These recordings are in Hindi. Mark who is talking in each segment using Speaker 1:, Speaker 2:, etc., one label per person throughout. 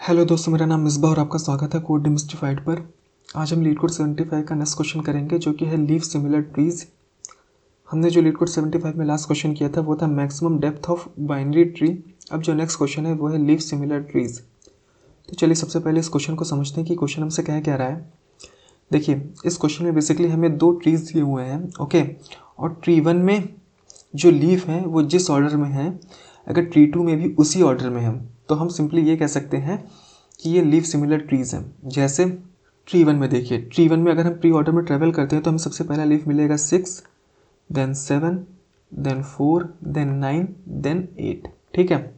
Speaker 1: हेलो दोस्तों, मेरा नाम मिसबा और आपका स्वागत है कोड डिमिस्टिफाइड पर। आज हम लीड कोड 75 का नेक्स्ट क्वेश्चन करेंगे जो कि है लीव सिमिलर ट्रीज। हमने जो लीड कोड 75 में लास्ट क्वेश्चन किया था वो था maximum depth of binary tree. अब जो नेक्स्ट क्वेश्चन है वो है लीव सिमिलर ट्रीज। तो चलिए सबसे पहले इस क्वेश्चन को समझते हैं कि क्वेश्चन हमसे कह रहा है। देखिए, इस क्वेश्चन में बेसिकली हमें दो ट्रीज दिए हुए हैं, ओके। और ट्री 1 में जो लीफ है वो जिस ऑर्डर में है, अगर ट्री 2 में भी उसी ऑर्डर में है तो हम सिंपली ये कह सकते हैं कि ये लीफ सिमिलर ट्रीज हैं। जैसे ट्री 1 में देखिए, ट्री 1 में अगर हम प्री ऑर्डर में ट्रेवल करते हैं तो हमें सबसे पहला लीफ मिलेगा 6, देन 7, देन 4, देन 9, देन 8। ठीक है।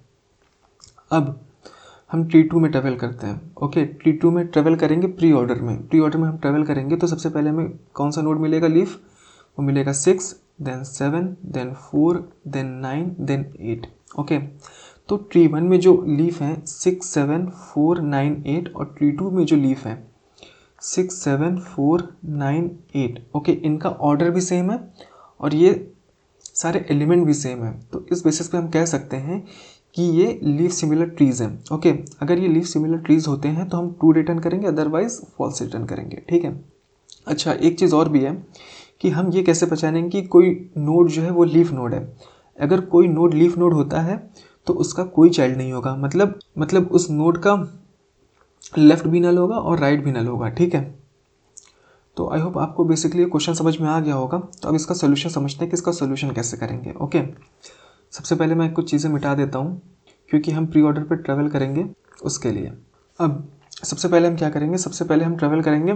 Speaker 1: अब हम ट्री 2 में ट्रेवल करते हैं, ओके। ट्री 2 में ट्रेवल करेंगे प्री ऑर्डर में हम ट्रेवल करेंगे तो सबसे पहले हमें कौन सा नोड मिलेगा लीफ, वो मिलेगा 6, then 7, then 4, then 9, then 8, okay. तो ट्री 1 में जो लीफ हैं 6, 7, 4, 9, 8 और ट्री 2 में जो लीफ है 6, 7, 4, 9, 8, ओके। इनका ऑर्डर भी सेम है और ये सारे एलिमेंट भी सेम है, तो इस बेसिस पे हम कह सकते हैं कि ये लीफ सिमिलर ट्रीज हैं, ओके। अगर ये लीफ सिमिलर ट्रीज होते हैं तो हम ट्रू रिटर्न करेंगे, अदरवाइज फॉल्स रिटर्न करेंगे। ठीक है। अच्छा, एक चीज़ और भी है कि हम ये कैसे पहचानेंगे कि कोई नोड जो है वो लीफ नोड है। अगर कोई नोड लीफ नोड होता है तो उसका कोई चाइल्ड नहीं होगा, मतलब उस नोड का लेफ्ट भी नल होगा और राइट भी नल होगा। ठीक है। तो आई होप आपको बेसिकली ये क्वेश्चन समझ में आ गया होगा। तो अब इसका सोल्यूशन समझते हैं कि इसका सोल्यूशन कैसे करेंगे, ओके। सबसे पहले मैं कुछ चीज़ें मिटा देता हूँ क्योंकि हम प्री ऑर्डर पर ट्रैवल करेंगे उसके लिए। अब सबसे पहले हम क्या करेंगे, सबसे पहले हम ट्रैवल करेंगे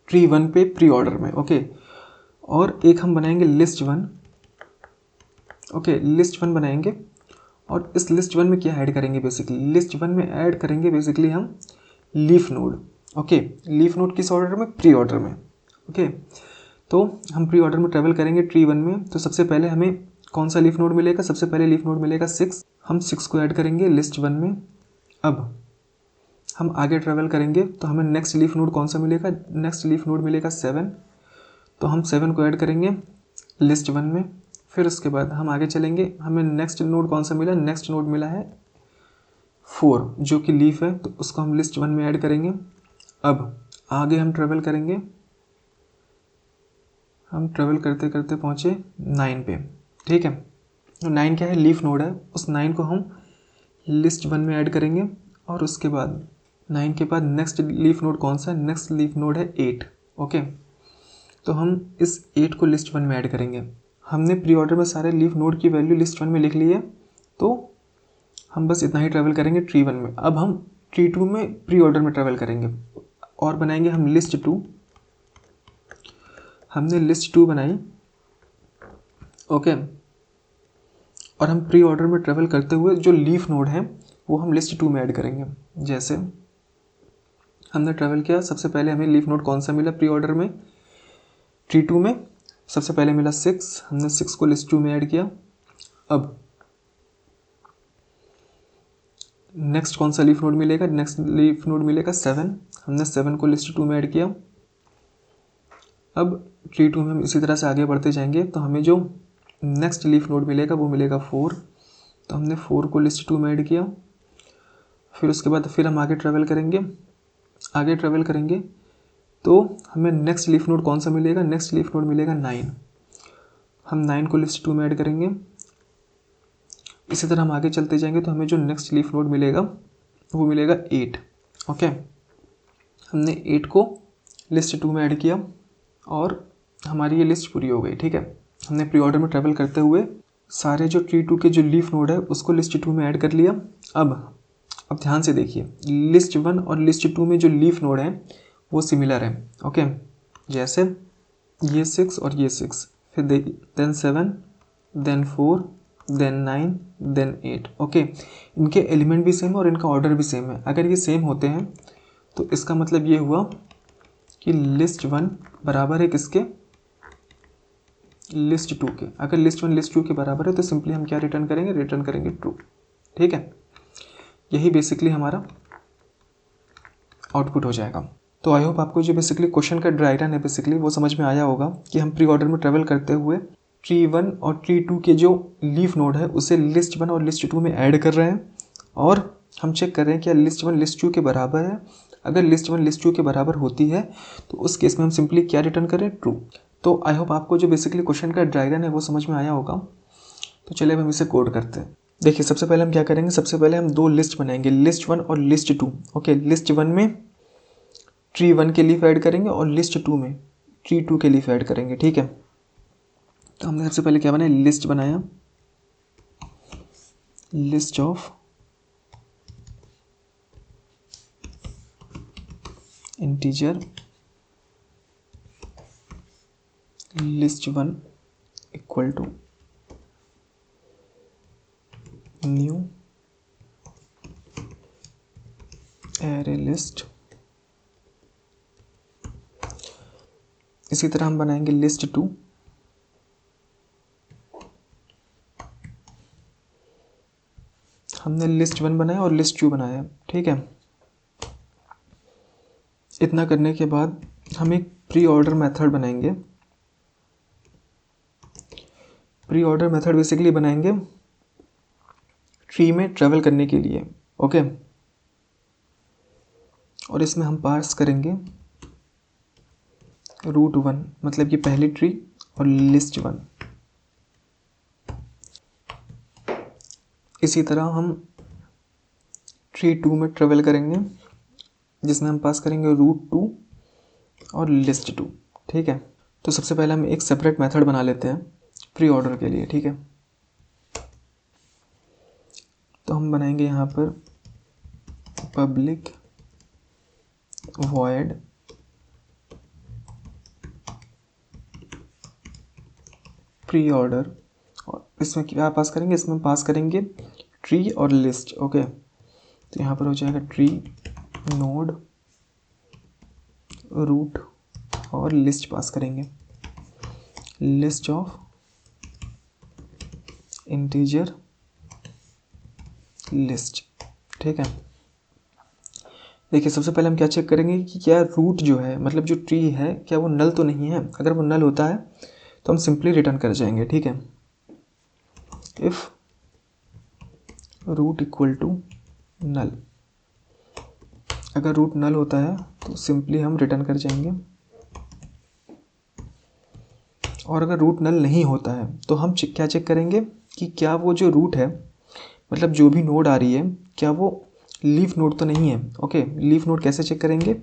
Speaker 1: ट्री 1 पे प्री ऑर्डर में, ओके। और एक हम बनाएंगे लिस्ट 1, ओके। लिस्ट 1 बनाएंगे और इस लिस्ट 1 में क्या ऐड करेंगे, बेसिकली लिस्ट 1 में ऐड करेंगे बेसिकली हम leaf node, okay. Leaf node किस ऑर्डर में, प्री ऑर्डर में, ओके। तो हम प्री ऑर्डर में ट्रेवल करेंगे ट्री 1 में, तो सबसे पहले हमें कौन सा लीफ नोड मिलेगा, सबसे पहले लीफ नोड मिलेगा 6। हम 6 को ऐड करेंगे लिस्ट 1 में। अब हम आगे ट्रेवल करेंगे तो हमें नेक्स्ट लीफ नोड कौन सा मिलेगा, नेक्स्ट लीफ नोड मिलेगा 7। तो हम 7 को ऐड करेंगे लिस्ट 1 में। फिर उसके बाद हम आगे चलेंगे, हमें नेक्स्ट नोड कौन सा मिला, नेक्स्ट नोड मिला है 4 जो कि लीफ है, तो उसको हम लिस्ट 1 में ऐड करेंगे। अब आगे हम ट्रेवल करेंगे, हम ट्रेवल करते करते पहुँचे 9 पे। ठीक है। तो 9 क्या है, लीफ नोड है, उस 9 को हम लिस्ट 1 में ऐड करेंगे। और उसके बाद 9 के बाद नेक्स्ट लीफ नोड कौन सा है, नेक्स्ट लीफ नोड है 8, ओके। तो हम इस 8 को लिस्ट 1 में ऐड करेंगे। हमने प्री ऑर्डर में सारे लीफ नोड की वैल्यू लिस्ट 1 में लिख ली है, तो हम बस इतना ही ट्रैवल करेंगे ट्री 1 में। अब हम ट्री 2 में प्री ऑर्डर में ट्रैवल करेंगे और बनाएंगे हम लिस्ट 2। हमने लिस्ट 2 बनाई, ओके। और हम प्री ऑर्डर में ट्रैवल करते हुए जो लीफ नोड है वो हम लिस्ट 2 में ऐड करेंगे। जैसे हमने ट्रैवल किया, सबसे पहले हमें लीफ नोड कौन सा मिला प्री ऑर्डर में, ट्री 2 में सबसे पहले मिला 6, हमने 6 को लिस्ट 2 में ऐड किया। अब नेक्स्ट कौन सा लीफ नोड मिलेगा, नेक्स्ट लीफ नोड मिलेगा 7, हमने 7 को लिस्ट 2 में ऐड किया। अब ट्री 2 में हम इसी तरह से आगे बढ़ते जाएंगे तो हमें जो नेक्स्ट लीफ नोड मिलेगा वो मिलेगा 4, तो हमने 4 को लिस्ट 2 में ऐड किया। फिर उसके बाद फिर हम आगे ट्रैवल करेंगे तो हमें नेक्स्ट लीफ नोड कौन सा मिलेगा, नेक्स्ट लीफ नोड मिलेगा 9, हम 9 को लिस्ट 2 में ऐड करेंगे। इसी तरह हम आगे चलते जाएंगे तो हमें जो नेक्स्ट लीफ नोड मिलेगा वो मिलेगा 8, ओके। हमने 8 को लिस्ट 2 में ऐड किया और हमारी ये लिस्ट पूरी हो गई। ठीक है। हमने प्री ऑर्डर में ट्रैवल करते हुए सारे जो ट्री 2 के जो लीफ नोड है उसको लिस्ट 2 में ऐड कर लिया। अब ध्यान से देखिए, लिस्ट 1 और लिस्ट 2 में जो लीफ नोड है वो सिमिलर है, ओके। जैसे ये 6 और ये 6, फिर then 7, then 4, then 9, then 8, okay. इनके एलिमेंट भी सेम है और इनका ऑर्डर भी सेम है। अगर ये सेम होते हैं तो इसका मतलब ये हुआ कि लिस्ट 1 बराबर है किसके, लिस्ट 2 के। अगर लिस्ट 1 लिस्ट 2 के बराबर है तो सिंपली हम क्या रिटर्न करेंगे, रिटर्न करेंगे ट्रू। ठीक है। यही बेसिकली हमारा आउटपुट हो जाएगा। तो आई होप आपको जो बेसिकली क्वेश्चन का डायग्राम है बेसिकली वो समझ में आया होगा कि हम प्री ऑर्डर में ट्रैवल करते हुए ट्री 1 और ट्री 2 के जो लीफ नोड है उसे लिस्ट 1 और लिस्ट 2 में ऐड कर रहे हैं और हम चेक कर रहे हैं क्या लिस्ट 1 लिस्ट 2 के बराबर है। अगर लिस्ट 1 लिस्ट 2 के बराबर होती है तो उस केस में हम सिंपली क्या रिटर्न करें, ट्रू। तो आई होप आपको जो बेसिकली क्वेश्चन का डायग्राम है वो समझ में आया होगा। तो चलिए अब हम इसे कोड करते हैं। देखिए सबसे पहले हम क्या करेंगे, सबसे पहले हम दो लिस्ट बनाएंगे, लिस्ट 1 और लिस्ट 2। ओके, लिस्ट 1 में ट्री 1 के लीफ ऐड करेंगे और लिस्ट 2 में ट्री 2 के लीफ ऐड करेंगे, ठीक है। तो हमने सबसे पहले क्या बनाया, लिस्ट बनाया, list of integer list 1 equal to new array list. इसी तरह हम बनाएंगे लिस्ट 2, हमने लिस्ट 1 बनाया और लिस्ट 2 बनाया, ठीक है। इतना करने के बाद हम एक प्री ऑर्डर मेथड बनाएंगे। प्री ऑर्डर मेथड बेसिकली बनाएंगे ट्री में ट्रेवल करने के लिए, ओके। और इसमें हम पास करेंगे रूट 1, मतलब कि पहली ट्री, और लिस्ट 1। इसी तरह हम ट्री 2 में ट्रेवल करेंगे, जिसमें हम पास करेंगे रूट 2 और लिस्ट 2, ठीक है। तो सबसे पहले हम एक सेपरेट मेथड बना लेते हैं प्री ऑर्डर के लिए, ठीक है। तो हम बनाएंगे यहाँ पर पब्लिक वॉइड प्री ऑर्डर, और इसमें क्या पास करेंगे, इसमें पास करेंगे ट्री और लिस्ट, ओके। तो यहाँ पर हो जाएगा ट्री, नोड, रूट और लिस्ट पास करेंगे, लिस्ट ऑफ इंटीजर लिस्ट, ठीक है। देखिए सबसे पहले हम क्या चेक करेंगे कि क्या रूट जो है, मतलब जो ट्री है, क्या वो नल तो नहीं है। अगर वो नल होता है तो हम सिंपली रिटर्न कर जाएंगे, ठीक है। If root equal to null, अगर रूट नल होता है तो सिंपली हम रिटर्न कर जाएंगे। और अगर रूट नल नहीं होता है तो हम क्या चेक करेंगे कि क्या वो जो रूट है, मतलब जो भी नोड आ रही है, क्या वो लीफ नोड तो नहीं है, ओके। लीफ नोड कैसे चेक करेंगे,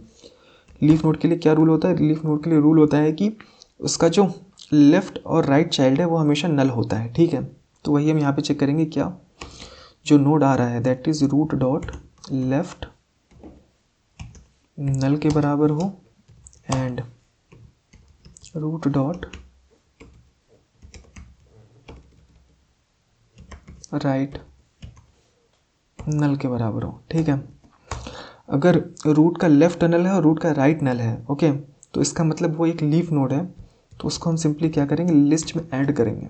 Speaker 1: लीफ नोड के लिए क्या रूल होता है, लीफ नोड के लिए रूल होता है कि उसका जो लेफ्ट और राइट चाइल्ड है वो हमेशा नल होता है, ठीक है। तो वही हम यहाँ पे चेक करेंगे, क्या जो नोड आ रहा है that is root dot left null के बराबर हो and root dot right null के बराबर हो, ठीक है। अगर रूट का लेफ्ट नल है और रूट का राइट नल है, ओके, तो इसका मतलब वो एक लीफ नोड है। तो उसको हम सिंपली क्या करेंगे, लिस्ट में ऐड करेंगे,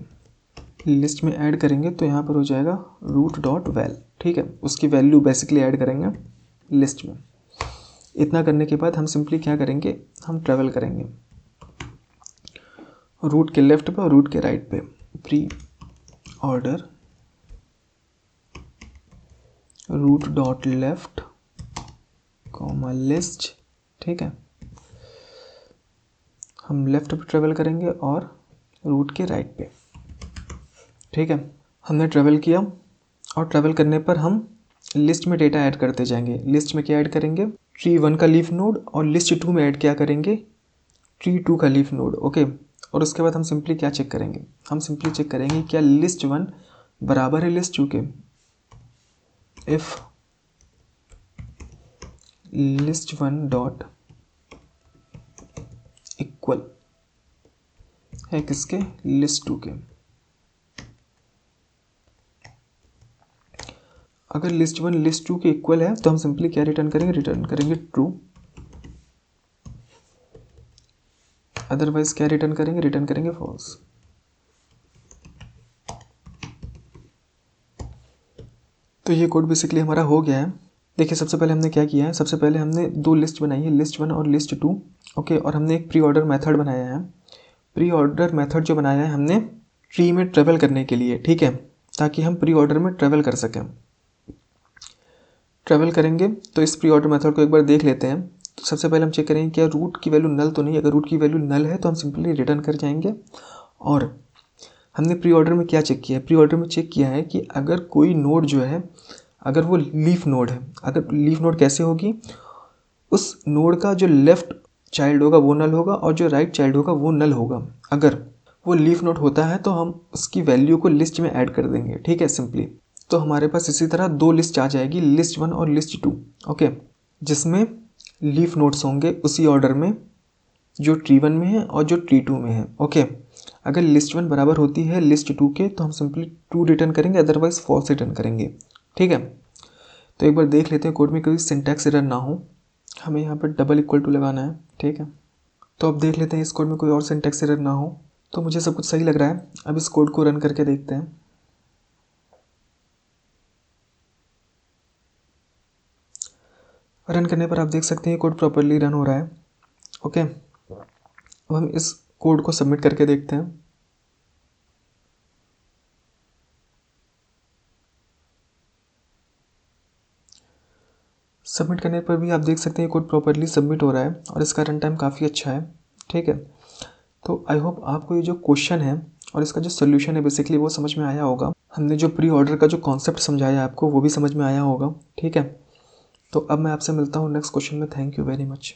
Speaker 1: लिस्ट में ऐड करेंगे। तो यहाँ पर हो जाएगा रूट डॉट वैल, ठीक है। उसकी वैल्यू बेसिकली ऐड करेंगे लिस्ट में। इतना करने के बाद हम सिंपली क्या करेंगे, हम ट्रेवल करेंगे रूट के लेफ्ट पे और रूट के राइट पे, pre order root dot left comma list, ठीक है। हम लेफ्ट पे ट्रेवल करेंगे और रूट के राइट पे, ठीक है। हमने ट्रेवल किया और ट्रेवल करने पर हम लिस्ट में डेटा ऐड करते जाएंगे। लिस्ट में क्या ऐड करेंगे, ट्री 1 का लीफ नोड, और लिस्ट 2 में ऐड क्या करेंगे, ट्री 2 का लीफ नोड, ओके। और उसके बाद हम सिंपली क्या चेक करेंगे, हम सिंपली चेक करेंगे क्या लिस्ट 1 बराबर है लिस्ट 2 के। इफ लिस्ट 1 डॉट इक्वल है किसके, लिस्ट 2 के। अगर लिस्ट 1 लिस्ट 2 के इक्वल है तो हम सिंपली क्या रिटर्न करेंगे, रिटर्न करेंगे ट्रू। अदरवाइज क्या रिटर्न करेंगे, रिटर्न करेंगे फॉल्स। तो ये कोड बेसिकली हमारा हो गया है। देखिए सबसे पहले हमने क्या किया है, सबसे पहले हमने दो लिस्ट बनाई है, लिस्ट 1 और लिस्ट 2, ओके। और हमने एक प्री ऑर्डर मेथड बनाया है। प्री ऑर्डर मेथड जो बनाया है हमने ट्री में ट्रेवल करने के लिए, ठीक है, ताकि हम प्री ऑर्डर में ट्रेवल कर सकें। ट्रैवल करेंगे तो इस प्री ऑर्डर मेथड को एक बार देख लेते हैं। तो सबसे पहले हम चेक करेंगे क्या रूट की वैल्यू नल तो नहीं। अगर रूट की वैल्यू नल है तो हम सिंपली रिटर्न कर जाएंगे। और हमने प्री ऑर्डर में क्या चेक किया है, प्री ऑर्डर में चेक किया है कि अगर कोई नोड जो है, अगर वो लीफ नोड है, अगर लीफ नोड कैसे होगी, उस नोड का जो लेफ्ट चाइल्ड होगा वो नल होगा और जो राइट चाइल्ड होगा वो नल होगा। अगर वो लीफ नोड होता है तो हम उसकी वैल्यू को लिस्ट में ऐड कर देंगे, ठीक है, सिंपली। तो हमारे पास इसी तरह दो लिस्ट आ जाएगी, लिस्ट 1 और लिस्ट 2, ओके, जिसमें लीफ नोड्स होंगे उसी ऑर्डर में जो ट्री 1 में है और जो ट्री 2 में है, ओके। अगर लिस्ट 1 बराबर होती है लिस्ट 2 के तो हम सिंपली 2 रिटर्न करेंगे, अदरवाइज फॉल्स रिटर्न करेंगे, ठीक है। तो एक बार देख लेते हैं कोड में कोई सिंटैक्स एरर ना हो। हमें यहाँ पर डबल इक्वल टू लगाना है, ठीक है। तो अब देख लेते हैं इस कोड में कोई और सिंटैक्स एरर ना हो। तो मुझे सब कुछ सही लग रहा है। अब इस कोड को रन करके देखते हैं। रन करने पर आप देख सकते हैं कोड प्रॉपरली रन हो रहा है, ओके। अब हम इस कोड को सबमिट करके देखते हैं। सबमिट करने पर भी आप देख सकते हैं कोड प्रॉपरली सबमिट हो रहा है और इसका रन टाइम काफ़ी अच्छा है, ठीक है। तो आई होप आपको ये जो क्वेश्चन है और इसका जो सोल्यूशन है बेसिकली वो समझ में आया होगा। हमने जो प्री ऑर्डर का जो कॉन्सेप्ट समझाया आपको वो भी समझ में आया होगा, ठीक है। तो अब मैं आपसे मिलता हूँ नेक्स्ट क्वेश्चन में। Thank you very much.